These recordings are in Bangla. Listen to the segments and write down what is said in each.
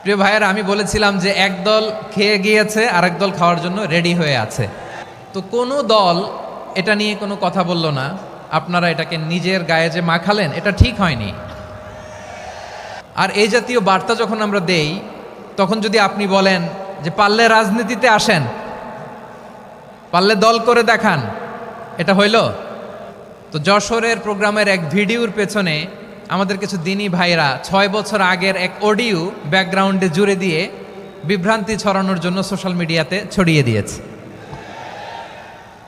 প্রিয় ভাইয়েরা, আমি বলেছিলাম যে একদল খেয়ে গিয়েছে আর একদল খাওয়ার জন্য রেডি হয়ে আছে। তো কোনো দল এটা নিয়ে কোনো কথা বলল না। আপনারা এটাকে নিজের গায়ে যে মাখালেন, এটা ঠিক হয়নি। আর এই জাতীয় বার্তা যখন আমরা দেই, তখন যদি আপনি বলেন যে পারলে রাজনীতিতে আসেন, পারলে দল করে দেখান, এটা হইল? তো যশোরের প্রোগ্রামের এক ভিডিওর পেছনে আমাদের কিছু দিনী ভাইরা 6 বছর আগের এক অডিও ব্যাকগ্রাউন্ডে জুড়ে দিয়ে বিভ্রান্তি ছড়ানোর জন্য সোশ্যাল মিডিয়াতে ছড়িয়ে দিয়েছে।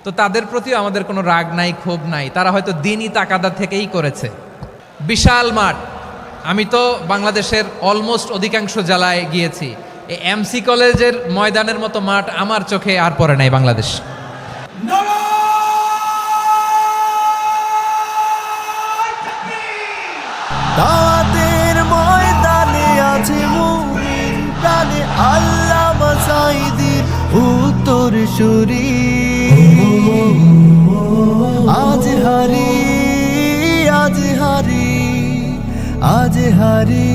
তো তাদের প্রতিও আমাদের কোনো রাগ নাই, ক্ষোভ নাই। তারা হয়তো দিনই তাকাদা থেকেই করেছে। বিশাল মাঠ, আমি তো বাংলাদেশের অলমোস্ট অধিকাংশ জেলায় গিয়েছি। এই এমসি কলেজের ময়দানের মতো মাঠ আমার চোখে আর পড়ে নাই বাংলাদেশ। দাওয়াতের ময়দানে আছে মুমিন প্রাণে আল্লামা সাঈদীর উত্তরসূরি। আজ হারি আজ হারি আজ হারি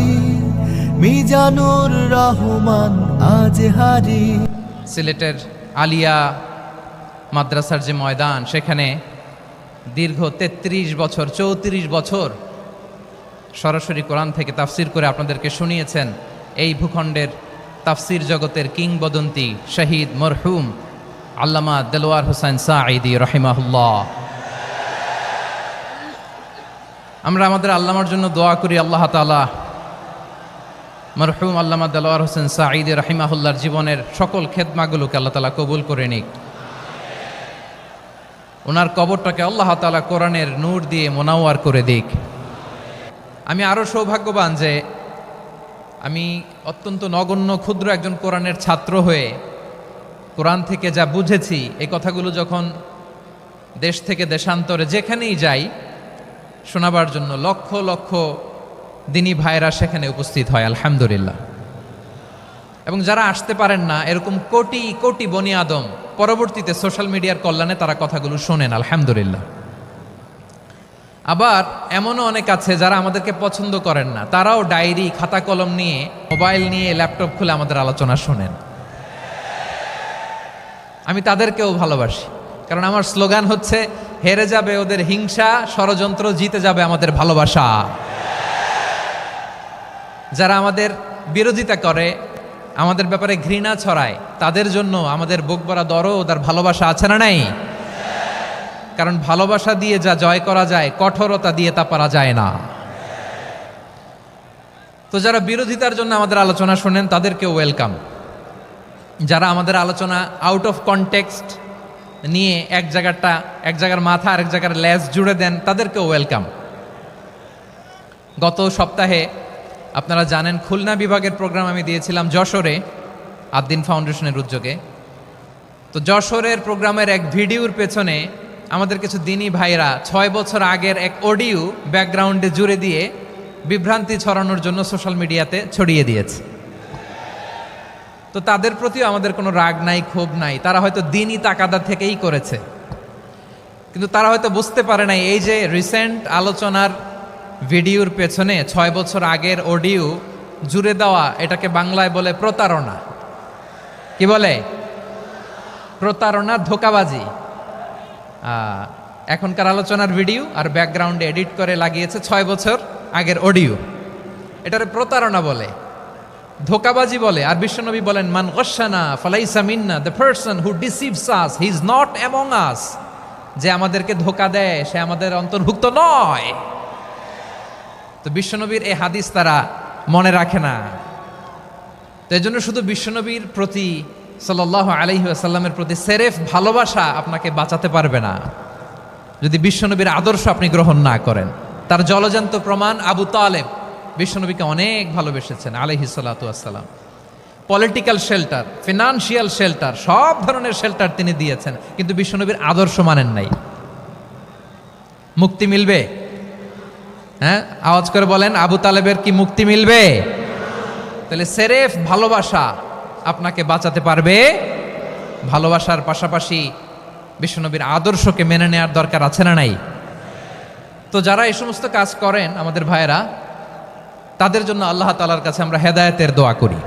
মিজানুর রহমান আজ হারি। সিলেটের আলিয়া মাদ্রাসার যে ময়দান, সেখানে দীর্ঘ 33 বছর 34 বছর সরাসরি কোরআন থেকে তাফসির করে আপনাদেরকে শুনিয়েছেন এই ভূখণ্ডের তাফসির জগতের কিংবদন্তি শহীদ মরহুম আল্লামা দেলোয়ার হোসেন সাঈদী রাহিমাহুল্লাহ। আমরা আমাদের আল্লামার জন্য দোয়া করি, আল্লাহ তাআলা মরহুম আল্লামা দেলোয়ার হোসেন সাঈদী রাহিমাহুল্লাহর জীবনের সকল খেদমাগুলোকে আল্লাহ তাআলা কবুল করে নিক। ওনার কবরটাকে আল্লাহ তাআলা কোরআনের নূর দিয়ে মোনাওয়ার করে দিক। আমি আরও সৌভাগ্যবান যে আমি অত্যন্ত নগণ্য ক্ষুদ্র একজন কোরআনের ছাত্র হয়ে কোরআন থেকে যা বুঝেছি, এই কথাগুলো যখন দেশ থেকে দেশান্তরে যেখানেই যাই শোনাবার জন্য লক্ষ লক্ষ দিনী ভাইরা সেখানে উপস্থিত হয়, আলহামদুলিল্লাহ। এবং যারা আসতে পারেন না, এরকম কোটি কোটি বনি আদম পরবর্তীতে সোশ্যাল মিডিয়ার কল্যাণে তারা কথাগুলো শোনেন, আলহামদুলিল্লাহ। আবার এমনও অনেক আছে যারা আমাদেরকে পছন্দ করেন না, তারাও ডায়েরি খাতা কলম নিয়ে, মোবাইল নিয়ে, ল্যাপটপ খুলে আমাদের আলোচনা শোনেন। আমি তাদেরকেও ভালোবাসি, কারণ আমার স্লোগান হচ্ছে হেরে যাবে ওদের হিংসা, ষড়যন্ত্র, জিতে যাবে আমাদের ভালোবাসা। যারা আমাদের বিরোধিতা করে, আমাদের ব্যাপারে ঘৃণা ছড়ায়, তাদের জন্য আমাদের বুক ভরা দরদ আর ভালোবাসা আছে না নাই? কারণ ভালোবাসা দিয়ে যা জয় করা যায়, কঠোরতা দিয়ে তা পারা যায় না। তো যারা বিরোধিতার জন্য আমাদের আলোচনা শোনেন, তাদেরকেও ওয়েলকাম। যারা আমাদের আলোচনা আউট অফ কনটেক্সট নিয়ে এক জায়গার মাথা আর এক জায়গার লেজ জুড়ে দেন, তাদেরকেও ওয়েলকাম। গত সপ্তাহে আপনারা জানেন খুলনা বিভাগের প্রোগ্রাম আমি দিয়েছিলাম যশোরে আদ্দিন ফাউন্ডেশনের উদ্যোগে। তো যশোরের প্রোগ্রামের এক ভিডিওর পেছনে আমাদের কিছু দিনী ভাইরা 6 বছর আগের এক অডিও ব্যাকগ্রাউন্ডে জুড়ে দিয়ে বিভ্রান্তি ছড়ানোর জন্য সোশ্যাল মিডিয়াতে ছড়িয়ে দিয়েছে। তো তাদের প্রতিও আমাদের কোনো রাগ নাই, ক্ষোভ নাই। তারা হয়তো দিনই তাকাদা থেকেই করেছে, কিন্তু তারা হয়তো বুঝতে পারে নাই এই যে রিসেন্ট আলোচনার ভিডিওর পেছনে 6 বছর আগের অডিও জুড়ে দেওয়া, এটাকে বাংলায় বলে প্রতারণা। কি বলে? প্রতারণা, ধোঁকাবাজি। এখনকার আলোচনার ভিডিও আর ব্যাকগ্রাউন্ডে এডিট করে লাগিয়েছে 6 বছর আগের অডিও। এটারে প্রতারণা বলে, ধোঁকাবাজি বলে। আর বিশ্বনবী বলেন, মান গশানা ফালাইসা মিন্না, the person who deceives us he is not among us. যে আমাদেরকে ধোঁকা দেয় সে আমাদের অন্তর্ভুক্ত নয়। তো বিশ্বনবীর এই হাদিস তারা মনে রাখে না। তো এই জন্য শুধু বিশ্বনবীর প্রতি সাল্লাল্লাহু আলাইহি ওয়াসাল্লামের প্রতি সেরেফ ভালোবাসা আপনাকে বাঁচাতে পারবে না যদি বিশ্বনবীর আদর্শ আপনি গ্রহণ না করেন। তার জলজান্ত প্রমাণ, আবু তালেব বিশ্বনবীকে অনেক ভালোবেসেছেন আলাইহিস সালাতু ওয়াসসালাম। পলিটিক্যাল শেল্টার, ফিনান্সিয়াল শেল্টার, সব ধরনের শেল্টার তিনি দিয়েছেন, কিন্তু বিশ্বনবীর আদর্শ মানেন নাই। মুক্তি মিলবে? হ্যাঁ, আওয়াজ করে বলেন, আবু তালেবের কি মুক্তি মিলবে? তাহলে সেরেফ ভালোবাসা আপনাকে বাঁচাতে পারবে। ভালোবাসার পাশাপাশি বিশ্বনবীর আদর্শকে মেনে নেওয়ার দরকার আছে না নাই? তো যারা এই সমস্ত কাজ করেন আমাদের ভাইয়েরা, তাদের জন্য আল্লাহ তাআলার কাছে আমরা হেদায়েতের দোয়া করি।